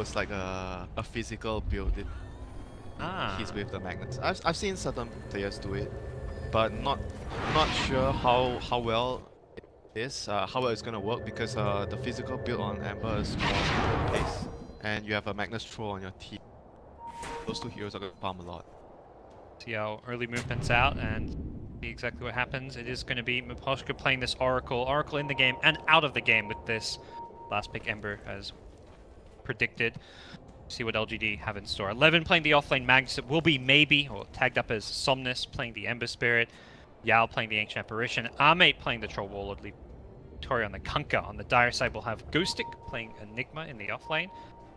was like a physical build. He's with the magnets. I've seen certain players do it, but not sure how well it is, how well it's gonna work, because the physical build on Amber is more pace, and you have a Magnus Troll on your team. Those two heroes are gonna farm a lot. See how early movement's out and see exactly what happens. It is going to be Miposhka playing this Oracle. Oracle in the game and out of the game with this last pick Ember as predicted. See what LGD have in store. 11 playing the offlane Magnus. It will be maybe, or tagged up as Somnus playing the Ember Spirit. Yao playing the Ancient Apparition. Armate playing the Troll Warlord. Victoria on the Kunkka. On the dire side we'll have Ghostic playing Enigma in the offlane.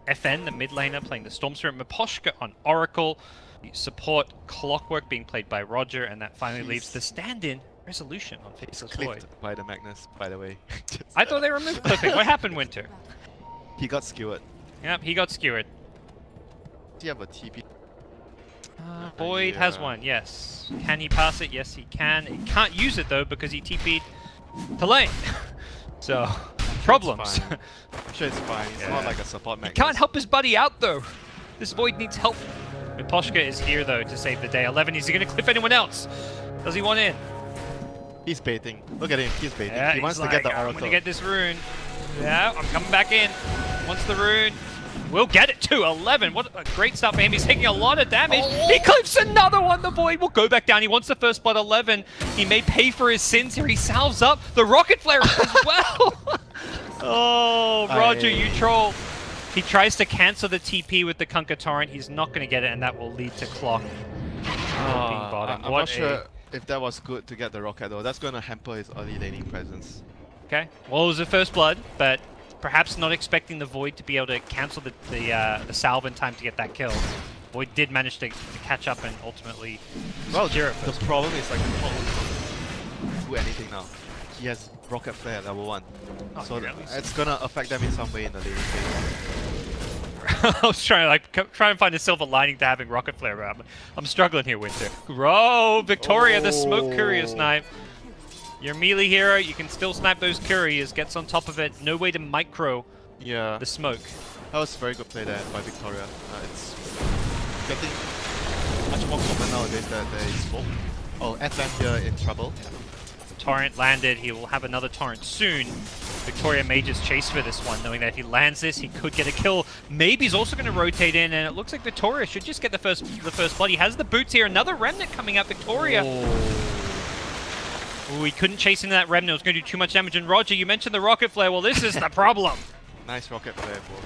FN, the mid laner, playing the Storm Spirit. Miposhka on Oracle. Support Clockwork being played by Roger, and that finally leaves the stand-in Resolution on Faceless Void. By the Magnus, by the way. I thought they removed clipping. What happened, Winter? He got skewered. Yep, he got skewered. Does he have a TP? Void has one, yes. Can he pass it? Yes, he can. He can't use it though because he TP'd to lane. So, problems. I'm sure it's fine. It's not like a support Magnus. He can't help his buddy out though. This Void needs help. Miposhka is here though to save the day. 11, is he going to cliff anyone else? Does he want in? He's baiting. Look at him, he's baiting. Yeah, he wants like, to get the I'm Oracle. going to get this rune. Yeah, I'm coming back in. Wants the rune. We'll get it too. 11. What a great start for him. He's taking a lot of damage. He clips another one. The Void will go back down. He wants the first blood. 11. He may pay for his sins here. He salves up the rocket flare as well. Oh, Roger, you troll. He tries to cancel the TP with the Kunkka Torrent. He's not going to get it, and that will lead to Clock being bottom. I'm not sure if that was good to get the rocket though. That's going to hamper his early laning presence. Okay. Well, it was the first blood, but perhaps not expecting the Void to be able to cancel the salve in time to get that kill. Void did manage to catch up and ultimately secure it. The problem is like Paul can't do anything now. He has rocket flare at level 1. So it's gonna affect them in some way in the laning phase. I was trying to try and find a silver lining to having rocket flare, but I'm struggling here, Winter. Bro, Victoria, the smoke courier snipe. Your melee hero, you can still snipe those couriers, gets on top of it, no way to micro the smoke. That was a very good play there by Victoria. It's getting much more common nowadays that there is smoke. Oh, FM here in trouble. Torrent landed, he will have another Torrent soon. Victoria may just chase for this one, knowing that if he lands this, he could get a kill. Maybe he's also going to rotate in, and it looks like Victoria should just get the first blood. He has the boots here, another Remnant coming up, Victoria. Oh, he couldn't chase into that Remnant, it was going to do too much damage. And Roger, you mentioned the rocket flare, well this is the problem. Nice rocket flare, bro.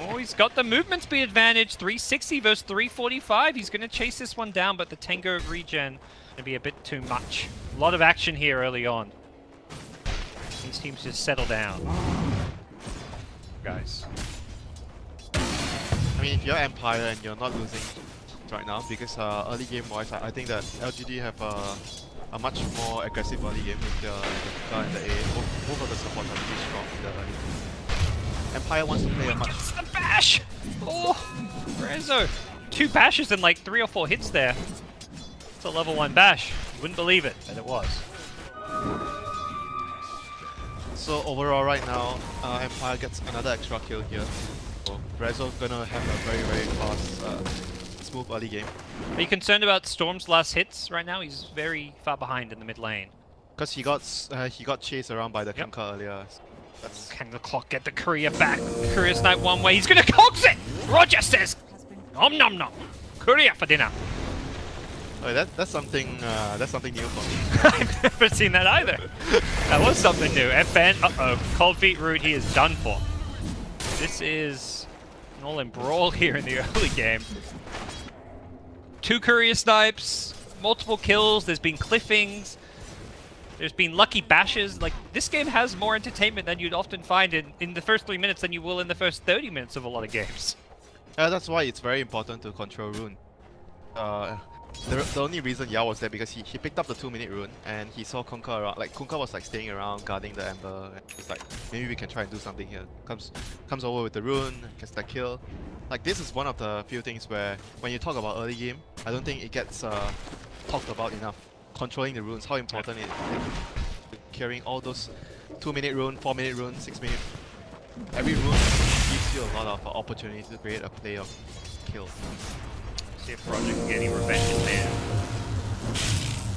Oh, he's got the movement speed advantage, 360 versus 345. He's going to chase this one down, but the Tango regen going to be a bit too much. A lot of action here early on. These teams just settle down. Guys. I mean, if you're Empire and you're not losing right now, because early game wise, I think that LGD have a much more aggressive early game with the Kunkka and the A. Both of the supports are really strong in the early game. Empire wants to play a much... The bash! Oh! Renzo! 2 bashes and like 3 or 4 hits there. It's a level 1 bash. Wouldn't believe it, but it was. So overall right now, Empire gets another extra kill here. So Rezo's gonna have a very, very fast, smooth early game. Are you concerned about Storm's last hits right now? He's very far behind in the mid lane. Because he got chased around by the Kunkka earlier. Can the Clock get the courier back? The courier snipe one way. He's gonna cogs it! Roger says, nom nom nom. Courier for dinner. Oh, that's something new for me. I've never seen that either. That was something new. FN, uh-oh, Cold Feet Root, he is done for. This is an all-in brawl here in the early game. 2 courier snipes, multiple kills, there's been cliffings, there's been lucky bashes. Like, this game has more entertainment than you'd often find in the first 3 minutes than you will in the first 30 minutes of a lot of games. That's why it's very important to control rune. The only reason Yao was there because he picked up the 2-minute rune and he saw Kunkka around. Like Kunkka was like staying around guarding the Ember. And he's like, maybe we can try and do something here. Comes over with the rune, gets that kill. Like this is one of the few things where when you talk about early game, I don't think it gets talked about enough. Controlling the runes, how important it is. Carrying all those 2-minute rune, 4-minute rune, 6-minute. Every rune keeps gives you a lot of opportunity to create a play of kill. See if Roger can get any revenge in there.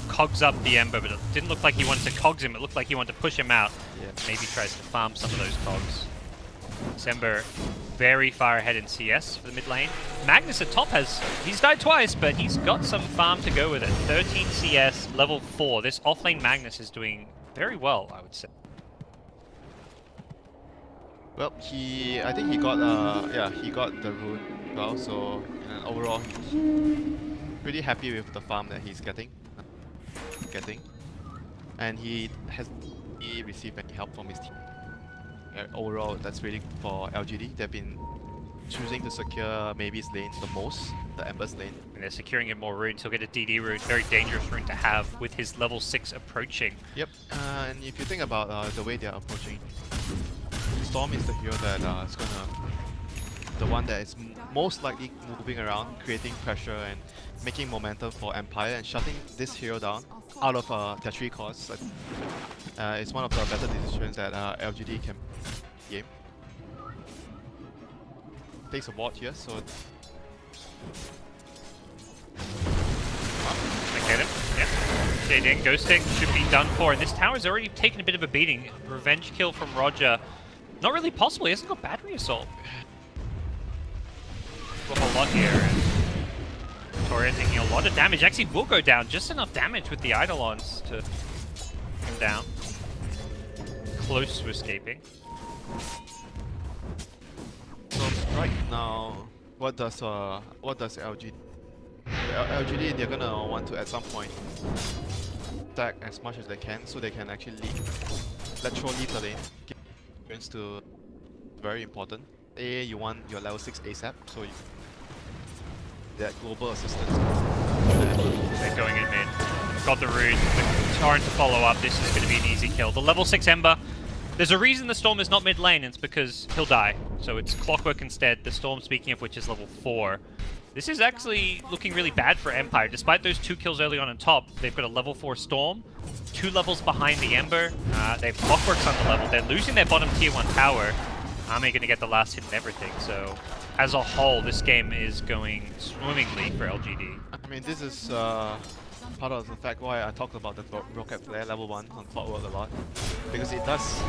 Cogs up the Ember, but it didn't look like he wanted to cogs him. It looked like he wanted to push him out. Yeah. Maybe tries to farm some of those cogs. This Ember very far ahead in CS for the mid lane. Magnus at top he's died twice, but he's got some farm to go with it. 13 CS, level 4. This offlane Magnus is doing very well, I would say. Well, I think he got the rune well, so overall he's pretty happy with the farm that he's getting. And he received any help from his team. Overall, that's really good for LGD. They've been choosing to secure Maybe's lane the most, the Ember's lane. And they're securing him more runes. He'll get a DD rune, very dangerous rune to have with his level 6 approaching. Yep, and if you think about the way they're approaching, Storm is the hero that is the one that is most likely moving around, creating pressure and making momentum for Empire and shutting this hero down out of their 3 cores. It's one of the better decisions that LGD can game. Takes a ward here, so I get him. Yeah. JD ghosting should be done for, and this tower's already taken a bit of a beating. Revenge kill from Roger. Not really possible, he hasn't got battery assault. A whole lot here, and Victoria taking a lot of damage. Actually will go down, just enough damage with the Eidolons to him down. Close to escaping. So right now, what does LGD? LGD, they're gonna want to at some point stack as much as they can, so they can actually let Troll leave the lane. Give experience to very important. You want your level 6 ASAP, so that global assistance. They're going in mid. Got the rune, the torrent to follow up. This is going to be an easy kill. The level 6 Ember. There's a reason the Storm is not mid lane, and it's because he'll die. So it's Clockwork instead. The Storm, speaking of which, is level 4. This is actually looking really bad for Empire. Despite those 2 kills early on top, they've got a level 4 Storm, 2 levels behind the Ember. They have Clockworks on the level. They're losing their bottom tier 1 tower. Ame going to get the last hit and everything. So as a whole, this game is going swimmingly for LGD. I mean, this is part of the fact why I talked about the Rocket Flare level 1 on Clockwork a lot. Because it does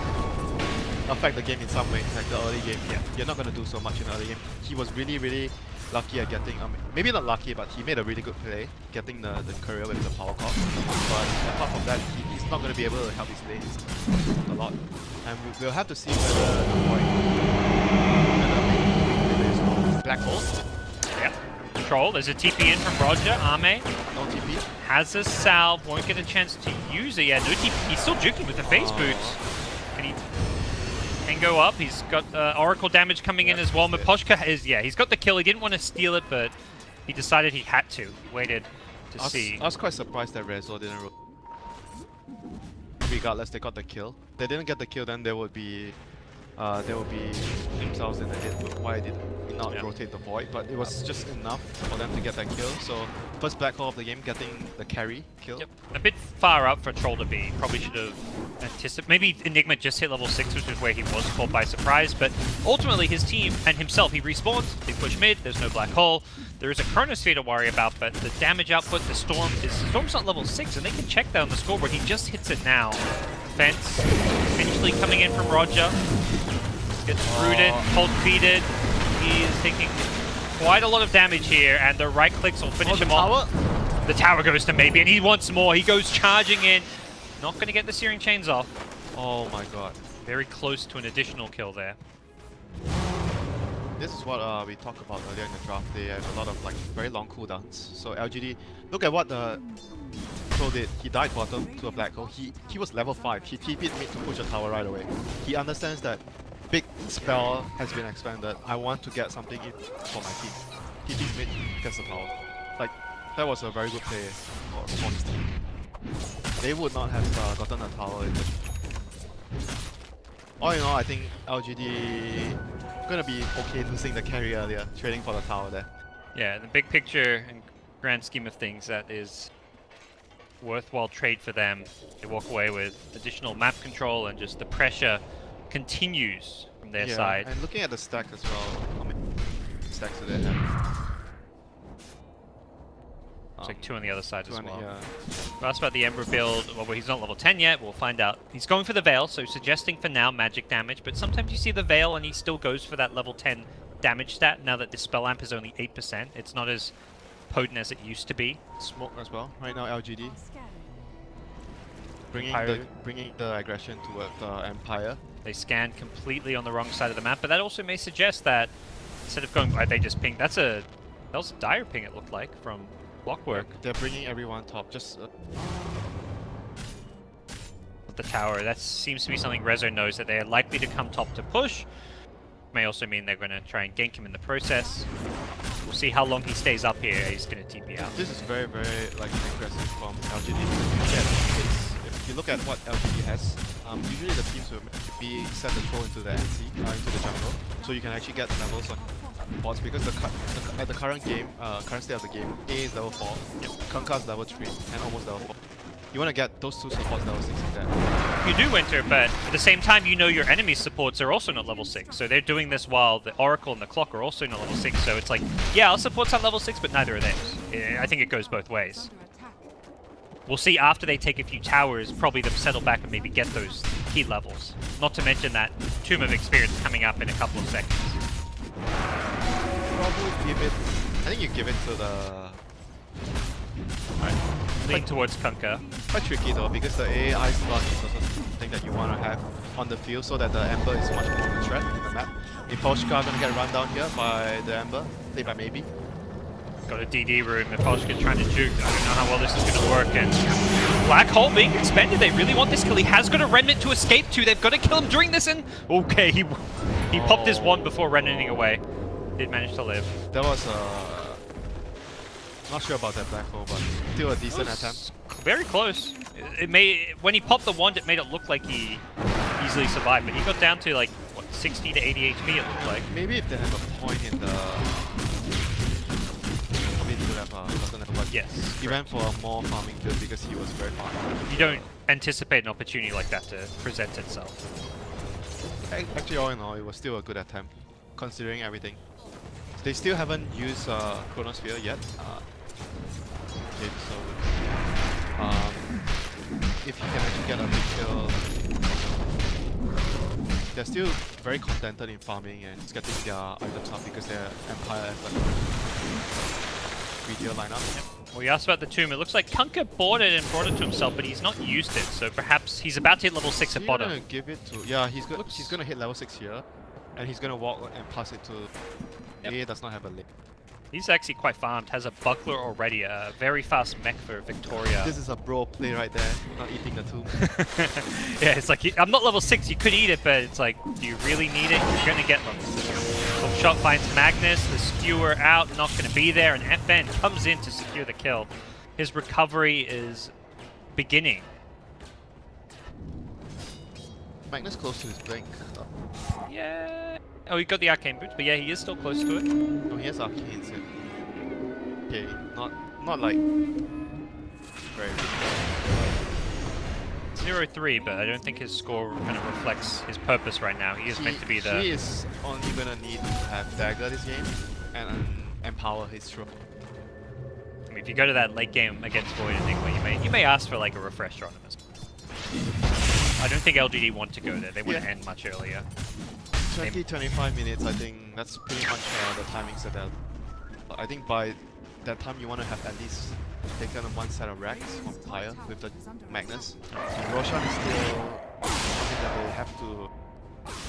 affect the game in some way, like the early game. Yeah, you're not going to do so much in the early game. He was really lucky at getting, maybe not lucky, but he made a really good play, getting the courier with the power cord. But apart from that, he's not going to be able to help his lanes a lot. And we'll have to see whether the Black Hole. Yep. Control, there's a TP in from Roger. Ame No TP. has a salve, won't get a chance to use it. Yeah, no TP. He's still juking with the phase boots. And he can go up. He's got Oracle damage coming in as well. Miposhka he's got the kill. He didn't want to steal it, but he decided he had to. He waited to see. I was quite surprised that Rezo didn't roll. Regardless, they got the kill. If they didn't get the kill, then they would be themselves in the hit. Why did not rotate the void? But it was just enough for them to get that kill. So first black hole of the game, getting the carry kill. Yep. A bit far up for Troll to be. Probably should have anticipated. Maybe Enigma just hit level 6, which is where he was caught by surprise. But ultimately, his team and himself, he respawns. They push mid. There's no black hole. There is a Chronosphere to worry about, but the damage output, the Storm's not level 6, and they can check that on the scoreboard. He just hits it now. Fence eventually coming in from Roger. Gets rooted, cold feeded. He is taking quite a lot of damage here, and the right clicks will finish him off. The tower goes to Maybe, and he wants more. He goes charging in. Not going to get the Searing Chains off. Oh my god. Very close to an additional kill there. This is what we talked about earlier in the draft. They have a lot of very long cooldowns. So LGD, look at what the Pro did. He died bottom to a black hole. He was level 5. He TP'd mid to push a tower right away. He understands that big spell has been expanded. I want to get something in for my team. TP's mid, gets the tower. That was a very good play for his team. They would not have gotten a tower in the... All in all, I think LGD gonna be okay losing the carry earlier, trading for the tower there. Yeah, the big picture and grand scheme of things, that is worthwhile trade for them. They walk away with additional map control, and just the pressure continues from from their Yeah, side. and looking at the stack as well, how many stacks do they have? It's like 2 on the other side as well. Yeah. We asked about the Ember build. Well, he's not level 10 yet. We'll find out. He's going for the Veil, so suggesting for now magic damage. But sometimes you see the Veil and he still goes for that level 10 damage stat. Now that the spell amp is only 8%, it's not as potent as it used to be. Smoke as well. Right now, LGD. Empire. Bringing the aggression towards Empire. They scanned completely on the wrong side of the map, but that also may suggest that instead of going, they just pinged. That was a dire ping, it looked like, from Blockwork. They're bringing everyone top. Just The tower. That seems to be something Rezo knows, that they are likely to come top to push. May also mean they're going to try and gank him in the process. We'll see how long he stays up here. He's going to TP out. this is very, very like aggressive from LGD. If you look at what LGD has, usually the teams will be set the troll into the NC, into the jungle, so you can actually get levels on bots because at the current game, current state of the game, A is level 4, Kunkka is level 3, and almost level 4. You want to get those two supports level 6 in there. You do, Winter, but at the same time, you know your enemy supports are also not level 6. So they're doing this while the Oracle and the Clock are also not level 6. So it's like, yeah, I'll support some level 6, but neither are theirs. I think it goes both ways. We'll see after they take a few towers, probably them settle back and maybe get those key levels. Not to mention that Tomb of Experience coming up in a couple of seconds. Probably give it. I think you give it to the. Lean towards Kunkka. Quite tricky though because the AI slot is also something that you want to have on the field so that the Ember is much more of a threat in the map. Miposhka gonna get run down here by the Ember, say by maybe. Got a DD room. Miposhka trying to juke. I don't know how well this is going to work. And Black Hole being expended. They really want this kill. He has got a Remnant to escape to. They've got to kill him during this. And okay, he popped his wand before Remnanting away. Did manage to live. That was not sure about that black hole, but still a decent attempt. Very close. When he popped the wand, it made it look like he easily survived. But he got down to like what 60 to 80 HP. It looked like. Maybe if they have a point in the. Yes. He went for a more farming build because he was very far. You don't anticipate an opportunity like that to present itself. Actually, all in all, it was still a good attempt, considering everything. They still haven't used Chronosphere yet. Okay, so if you can actually get a big kill, they're still very contented in farming and just getting their items up because their Empire has like greedier lineup. Yep. Well, you asked about the tomb. It looks like Kunkka bought it and brought it to himself, but he's not used it. So perhaps he's about to hit level 6 at bottom. Gonna give it to he's gonna hit level 6 here, and he's gonna walk and pass it to. Yep. A does not have a link. He's actually quite farmed. Has a buckler already. A very fast mech for Victoria. This is a bro play right there. Not eating the tomb. Yeah, it's like I'm not level 6. You could eat it, but it's like, do you really need it? You're gonna get level 6. Hook shot finds Magnus. The skewer out, not gonna be there, and FN comes in to secure the kill. His recovery is beginning. Magnus close to his blink. Yeah. Oh, he got the arcane boots, but yeah, he is still close to it. No, he has arcanes. Okay, not like very big. 0-3, but I don't think his score kind of reflects his purpose right now. He is meant to be the. He is only gonna need to have dagger this game and empower his throw. I mean, if you go to that late game against Void and Enigma, you may ask for like a refresher on him as well. I don't think LGD want to go there. They want to end much earlier. 20-25 minutes, I think that's pretty much the timing set out. I think by that time you want to have at least taken one set of racks from Pyre with the Magnus. And Roshan is still something that they have to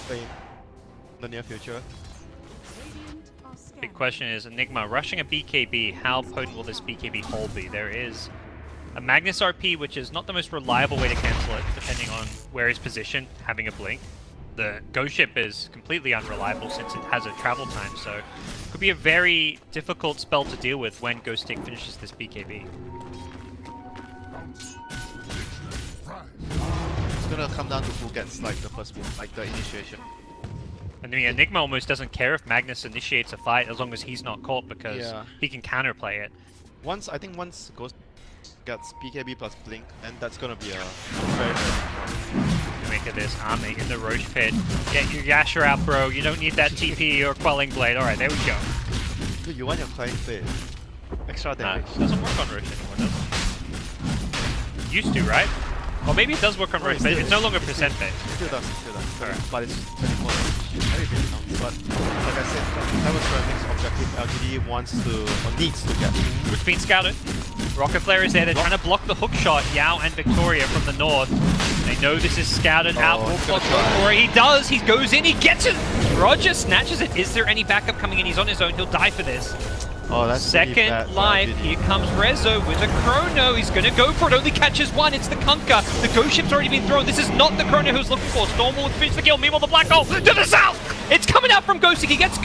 play in the near future. Big question is, Enigma rushing a BKB, how potent will this BKB hole be? There is a Magnus RP, which is not the most reliable way to cancel it, depending on where it's positioned, having a blink. The Ghost Ship is completely unreliable since it has a travel time, so it could be a very difficult spell to deal with when Ghost Stick finishes this BKB. It's gonna come down to who gets like the first move, like the initiation. And I mean, Enigma almost doesn't care if Magnus initiates a fight as long as he's not caught because he can counterplay it. I think once Ghost gets BKB plus Blink, and that's gonna be a very you make of this? Ame in the Roche pit. Get your Yasher out, bro. You don't need that TP or Quelling Blade. Alright, there we go. Dude, you want your Quelling Blade. Extra damage. Doesn't work on Roche anymore, does it? Used to, right? Or maybe it does work on Roche, but it's no longer percent based. Still does. Alright. But it's 24 damage. Everything counts. But like I said, that was the next objective LGD wants to, or needs to get. Root's been scouted. Rocket Flare is there. They're trying to block the hook shot. Yao and Victoria from the north. They know this is scouted out. Will block Victoria. He does. He goes in. He gets it. Roger snatches it. Is there any backup coming in? He's on his own. He'll die for this. Oh, that's second life. Here comes Rezo with a Chrono. He's going to go for it. Only catches one. It's the Kunkka. The Ghost Ship's already been thrown. This is not the Chrono who's looking for. Stormwall will finish the kill. Meanwhile, the Black Hole to the south. It's coming out from Ghosty. He gets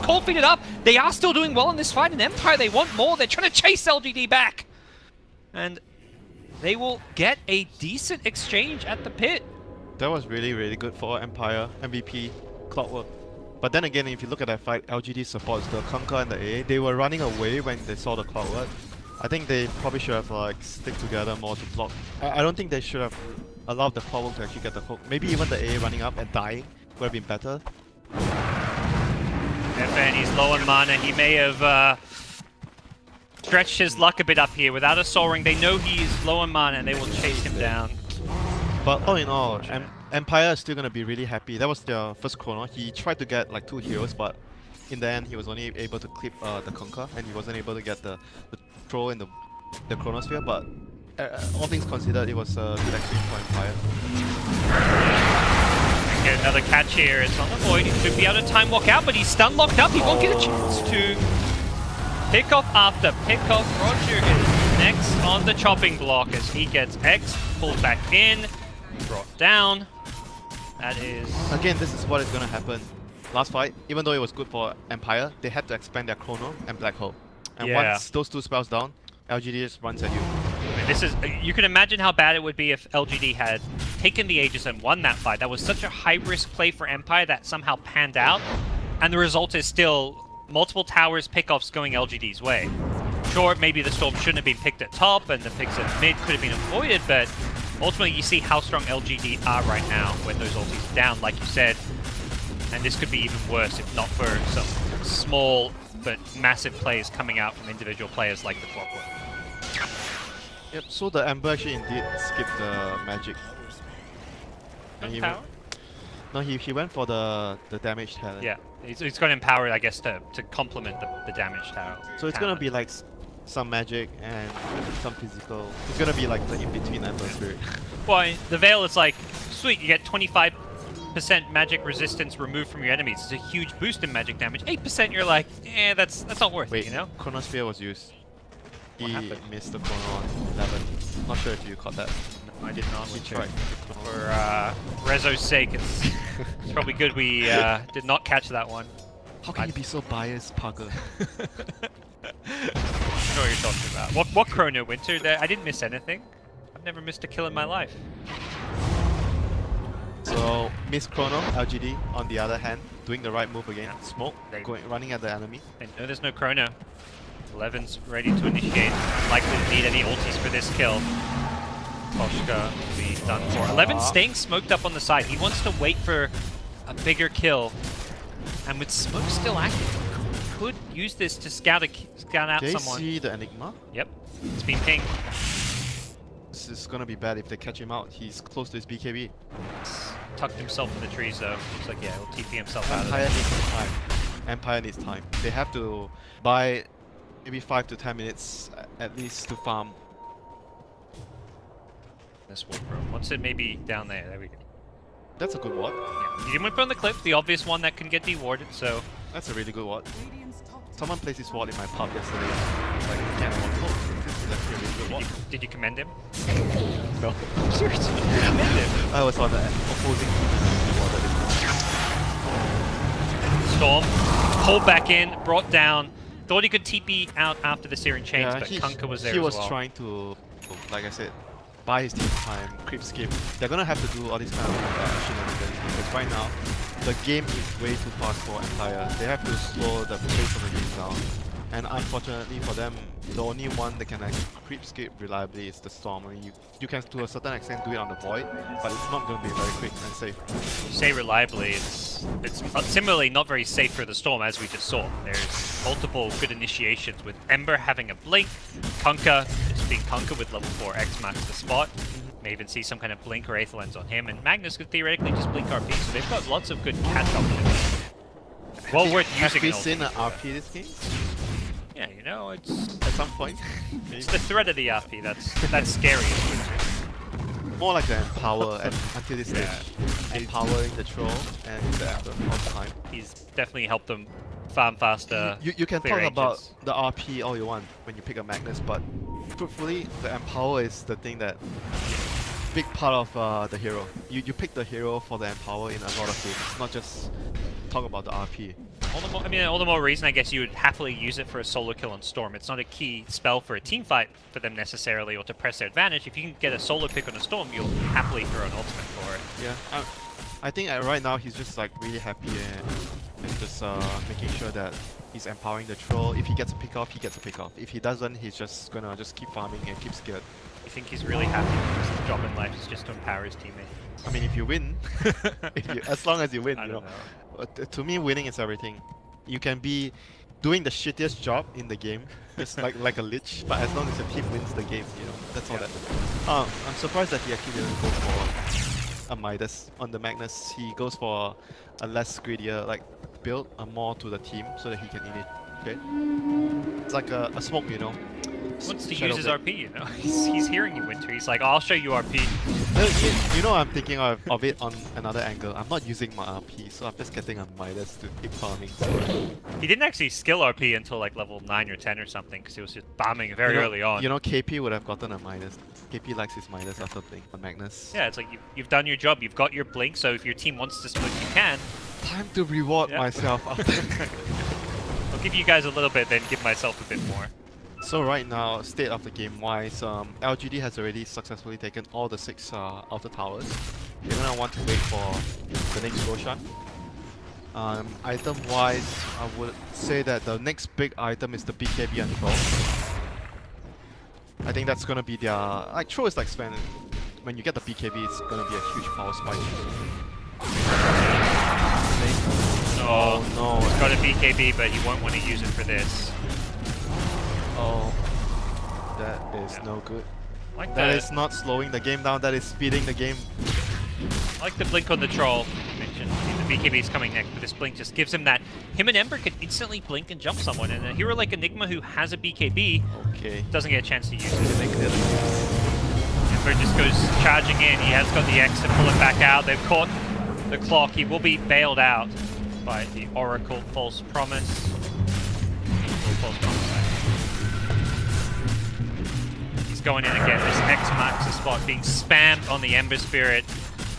cold feeded up. They are still doing well in this fight. In Empire, they want more. They're trying to chase LGD back. And they will get a decent exchange at the pit. That was really, really good for Empire, MVP, Clockwork. But then again, if you look at that fight, LGD supports the Kunkka and the A. They were running away when they saw the Clockwork. I think they probably should have like stick together more to block. I don't think they should have allowed the Clockwork to actually get the hook. Maybe even the A running up and dying would have been better. FN, he's low on mana. He may have stretched his luck a bit up here. Without a Soul Ring, they know he's low on mana and they will chase him down. But all in all, Empire is still going to be really happy. That was their first Chrono. He tried to get like 2 heroes, but in the end he was only able to clip the Kunkka and he wasn't able to get the throw in the Chronosphere. But all things considered, it was a good exchange for Empire. Get another catch here. It's on the void. He should be able to time walk out, but he's stun locked up. He won't get a chance to pick off after pick off. Roger is next on the chopping block as he gets X, pulled back in, brought down. That is... Again, this is what is going to happen. Last fight, even though it was good for Empire, they had to expand their Chrono and Black Hole. And once those 2 spells down, LGD just runs at you. I mean, this is... You can imagine how bad it would be if LGD had taken the Aegis and won that fight. That was such a high-risk play for Empire that somehow panned out. And the result is still multiple towers pickoffs going LGD's way. Sure, maybe the Storm shouldn't have been picked at top and the picks at mid could have been avoided, but ultimately you see how strong LGD are right now when those ultis are down, like you said. And this could be even worse if not for some small but massive plays coming out from individual players like the Clockwork. Yep, so the Ember actually indeed skipped the magic. And he went, no, he went for the damage talent. Yeah, he's got Empower, I guess, to complement the damage tower. So it's gonna be like some magic and some physical. It's gonna be like the in-between Ember Spirit. Well, the Veil is like, sweet, you get 25% magic resistance removed from your enemies. It's a huge boost in magic damage. 8%, you're like, eh, that's not worth it, you know? Chronosphere was used. What he happened? missed the Chrono on 11. Not sure if you caught that. No, I did not. He tried. For Rezo's sake, it's probably good we did not catch that one. How can you be so biased, Parker? I know what you're talking about. What Chrono Winter? There, I didn't miss anything. I've never missed a kill in my life. So, Miss Chrono, LGD, on the other hand, doing the right move again. Smoke, running at the enemy. They know there's no Chrono. 11's ready to initiate. Unlikely to need any ultis for this kill. Koshka will be done for. 11 staying smoked up on the side. He wants to wait for a bigger kill. And with smoke still active, could use this to scout out someone. See the Enigma? Yep, it's been pinged. This is gonna be bad if they catch him out. He's close to his BKB. Tucked himself in the trees though. Looks like, yeah, he'll TP himself out of Empire there. needs time. Empire needs time. They have to buy maybe 5 to 10 minutes at least to farm. This warp room. What's it maybe down there? There we go. That's a good ward. Yeah. You didn't whip on the cliff, the obvious one that can get dewarded, so... That's a really good ward. Someone placed his ward in my pub yesterday. Like, can't ward. This is actually a really good ward. Did you commend him? No. Seriously, you commend him? I was on the opposing team. Storm, pulled back in, brought down. Thought he could TP out after the Searing Chains, but Kunkka was there as well. He was trying to, like I said, buy his team time, creep skip. They're gonna have to do all these kind of shenanigans because right now, the game is way too fast for Empire. They have to slow the pace of the game down. And unfortunately for them, the only one that can like creepscape reliably is the Storm. I mean, you can to a certain extent do it on the Void, but it's not going to be very quick and safe. You say reliably, it's similarly not very safe for the Storm, as we just saw. There's multiple good initiations with Ember having a blink, Kunkka just being Kunkka with level 4 X max the spot. May even see some kind of blink or Aether Lens on him, and Magnus could theoretically just blink RP, so they've got lots of good catch options. Well worth using. Have we seen an RP this game? Yeah, you know, it's At some point? it's the threat of the RP that's scary. More like the Empower until this stage. Yeah. Empowering the Troll and the Ember all the time. He's definitely helped them farm faster. You can clear talk about ranges. the RP all you want when you pick a Magnus, but truthfully, the Empower is the thing that big part of the hero. You pick the hero for the Empower in a lot of games, not just talk about the RP. All the more reason I guess you would happily use it for a solo kill on Storm. It's not a key spell for a team fight for them necessarily, or to press their advantage. If you can get a solo pick on a Storm, you'll happily throw an ultimate for it. Yeah, I think right now he's just like really happy and just making sure that he's empowering the Troll. If he gets a pick off, he gets a pick off. If he doesn't, he's just gonna keep farming and keep scared. I think he's really happy because his job in life is just to empower his teammates. I mean, if you win, as long as you win, I you don't know. know. To me, winning is everything. You can be doing the shittiest job in the game, just like a lich, but as long as your team wins the game, you know, that's all that. I'm surprised that he actually didn't go for a Midas on the Magnus. He goes for a less greedier like build, more to the team, so that he can initiate. It's like a smoke, you know. He wants to Shadow use his Blade. RP, you know. He's hearing you, Winter. He's like, I'll show you RP. You know, I'm thinking of it on another angle. I'm not using my RP, so I'm just getting a Midas to keep farming. He didn't actually skill RP until like level 9 or 10 or something, because he was just bombing very early on. You know, KP would have gotten a Midas. KP likes his Midas after playing on Magnus. Yeah, it's like you've done your job, you've got your blink, so if your team wants to split, you can. Time to reward myself after. I'll give you guys a little bit, then give myself a bit more. So right now, state of the game wise, LGD has already successfully taken all the 6 outer towers. They're gonna want to wait for the next Roshan. Item wise, I would say that the next big item is the BKB and Troll. I think that's gonna be their like Troll is like Sven. When you get the BKB, it's gonna be a huge power spike. Oh no! He's got a BKB, but he won't want to use it for this. Oh, that is no good. Like That is not slowing the game down, that is speeding the game. I like the blink on the Troll. You mentioned the BKB is coming next, but this blink just gives him that. Him and Ember could instantly blink and jump someone, and a hero like Enigma who has a BKB doesn't get a chance to use it. Ember just goes charging in. He has got the X to pull it back out. They've caught the clock. He will be bailed out by the Oracle False Promise. False Promise. Going in again, this X marks the spot, being spammed on the Ember Spirit.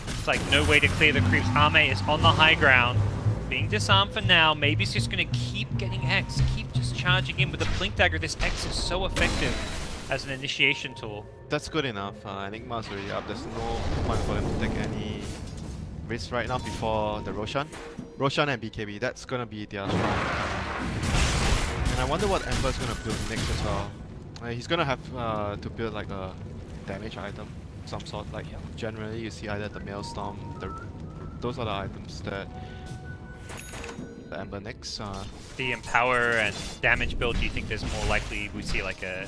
It's like no way to clear the creeps. Ame is on the high ground, being disarmed for now. Maybe he's just going to keep getting X, keep just charging in with the Blink Dagger. This X is so effective as an initiation tool. That's good enough. Enigma's already up. There's no point for them to take any risk right now before the Roshan. Roshan and BKB, that's going to be their strong. And I wonder what Ember's going to build next as well. He's gonna have to build like a damage item, some sort. Like generally, you see either the Maelstrom, those are the items that the Ember next. The Empower and damage build. Do you think there's more likely we see like a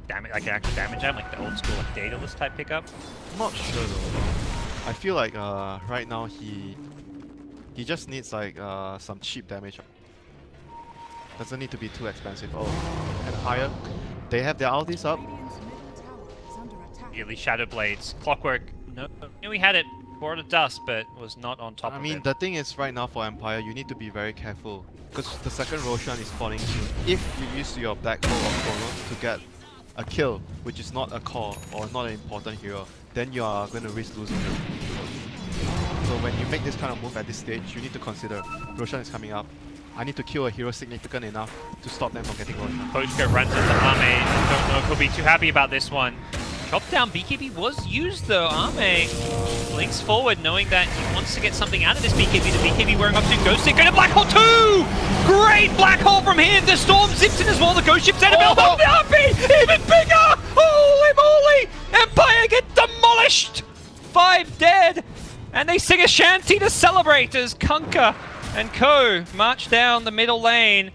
damage, like an actual damage item, like the old school like Daedalus type pickup? I'm not sure though. I feel like right now he just needs like some cheap damage. Doesn't need to be too expensive. Oh, and higher. They have their ultis up. Yearly Shadow Blades. Clockwork. No, we had it. Board of Dust, but was not on top of it. I mean, the thing is, right now for Empire, you need to be very careful. Because the second Roshan is spawning soon. If you use your Black Hole of Chronos to get a kill, which is not a core or not an important hero, then you are going to risk losing it. So when you make this kind of move at this stage, you need to consider Roshan is coming up. I need to kill a hero significant enough to stop them from getting Roshan. Pochka runs into Ame. I don't know if he'll be too happy about this one. Chop down BKB was used though. Ame blinks forward knowing that he wants to get something out of this BKB. The BKB wearing up to Ghost Stick and a Black Hole 2! Great Black Hole from him! The Storm zips in as well, the Ghost Ship's out of build up the RP! Even bigger! Holy moly! Empire get demolished! 5 dead! And they sing a shanty to celebrate as Kunkka and co march down the middle lane.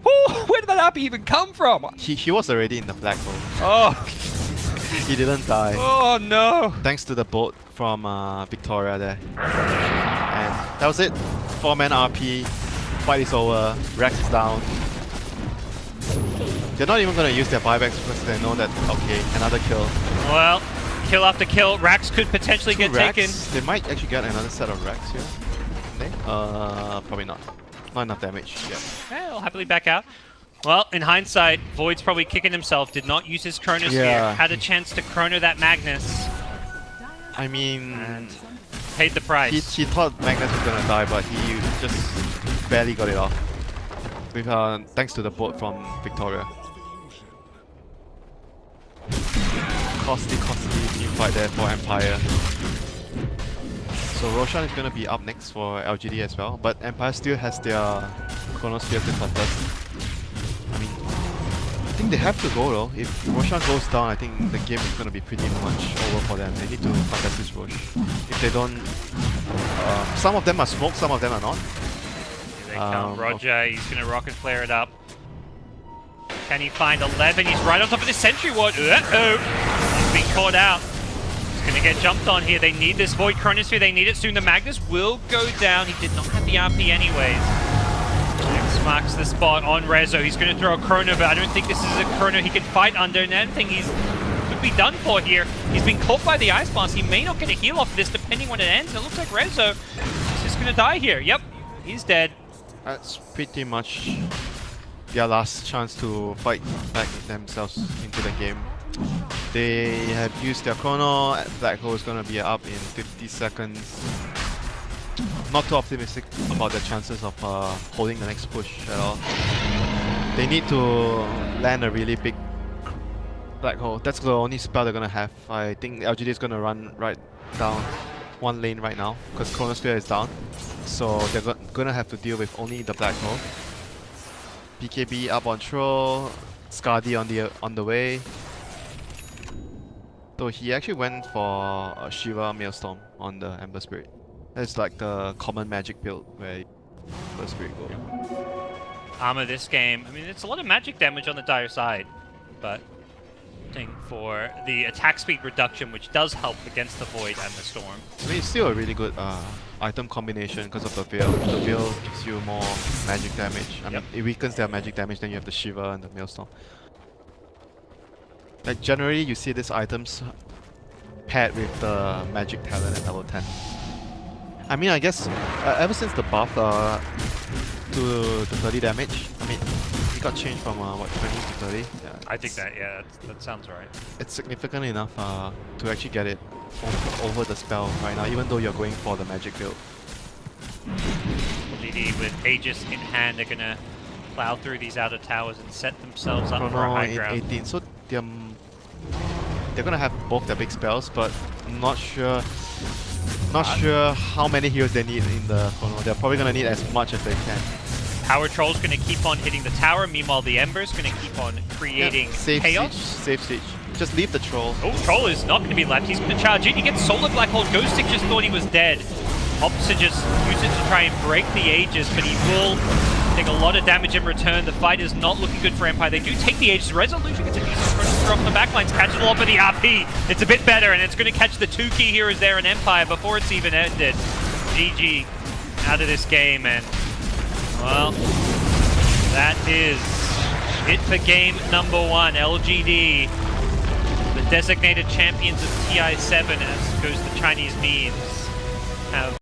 Ooh, where did that RP even come from? He was already in the black hole. Oh, He didn't die. oh no! Thanks to the boat from Victoria there. And that was it. 4-man RP. Fight is over. Rex is down. They're not even going to use their buybacks because they know that, okay, another kill. Well, kill after kill. Rax could potentially get Rex, taken. They might actually get another set of Rex here. Can they? Probably not. Not enough damage yet. Yeah, he'll happily back out. Well, in hindsight, Void's probably kicking himself. Did not use his Chronos here. Had a chance to Chrono that Magnus. I mean... And paid the price. He thought Magnus was gonna die, but he just barely got it off. With thanks to the boat from Victoria. Costly team fight there for Empire. So Roshan is gonna be up next for LGD as well, but Empire still has their Chronosphere to contest. I mean, I think they have to go though. If Roshan goes down, I think the game is gonna be pretty much over for them. They need to contest this Rosh. If they don't, some of them are smoked, some of them are not. Here they come. Roger, he's gonna rocket flare it up. Can he find 11? He's right on top of the sentry ward. Uh-oh! He's been caught out. He's gonna get jumped on here. They need this Void Chronosphere. They need it soon. The Magnus will go down. He did not have the RP anyways. X marks the spot on Rezo. He's gonna throw a Chrono, but I don't think this is a Chrono he can fight under. And I don't think he's could be done for here. He's been caught by the Ice Blast. He may not get a heal off of this depending when it ends. And it looks like Rezo is just gonna die here. Yep, he's dead. That's pretty much their last chance to fight back themselves into the game. They have used their chrono. Black Hole is gonna be up in 50 seconds. Not too optimistic about their chances of holding the next push at all. They need to land a really big Black Hole. That's the only spell they're gonna have. I think LGD is gonna run right down one lane right now because Chronosphere is down. So they're gonna have to deal with only the Black Hole. BKB up on Troll, Skadi on the way. So he actually went for a Shiva Maelstrom on the Ember Spirit. That's like the common magic build where the Spirit go. Armor this game, I mean it's a lot of magic damage on the dire side, but for the attack speed reduction, which does help against the Void and the Storm. I mean, it's still a really good item combination because of the Veil. The Veil gives you more magic damage. I mean, it weakens their magic damage, then you have the Shiva and the Maelstrom. Like, generally, you see these items paired with the magic talent at level 10. I mean, I guess, ever since the buff to the 30 damage, I mean, it got changed from, what, 20 to 30? Yeah, I think that sounds right. It's significant enough to actually get it over the spell right now, even though you're going for the magic build. LGD with Aegis in hand, they're gonna plow through these outer towers and set themselves up for a high ground. 18, so they're gonna have both their big spells, but I'm not sure how many heroes they need in the Chrono. They're probably gonna need as much as they can. Power Troll's gonna keep on hitting the tower, meanwhile the Ember's gonna keep on creating chaos. Safe siege. Just leave the Troll. Oh, Troll is not gonna be left. He's gonna charge in. He gets Solar Black Hole. Ghostic just thought he was dead. Opts to just use it to try and break the Aegis, but he will take a lot of damage in return. The fight is not looking good for Empire. They do take the Aegis. Resolution gets a decent throw from the backlines. Catches a lot of the RP. It's a bit better, and it's going to catch the 2 key heroes there in Empire before it's even ended. GG out of this game, and well, that is it for game number 1. LGD, the designated champions of TI7, as goes the Chinese memes, have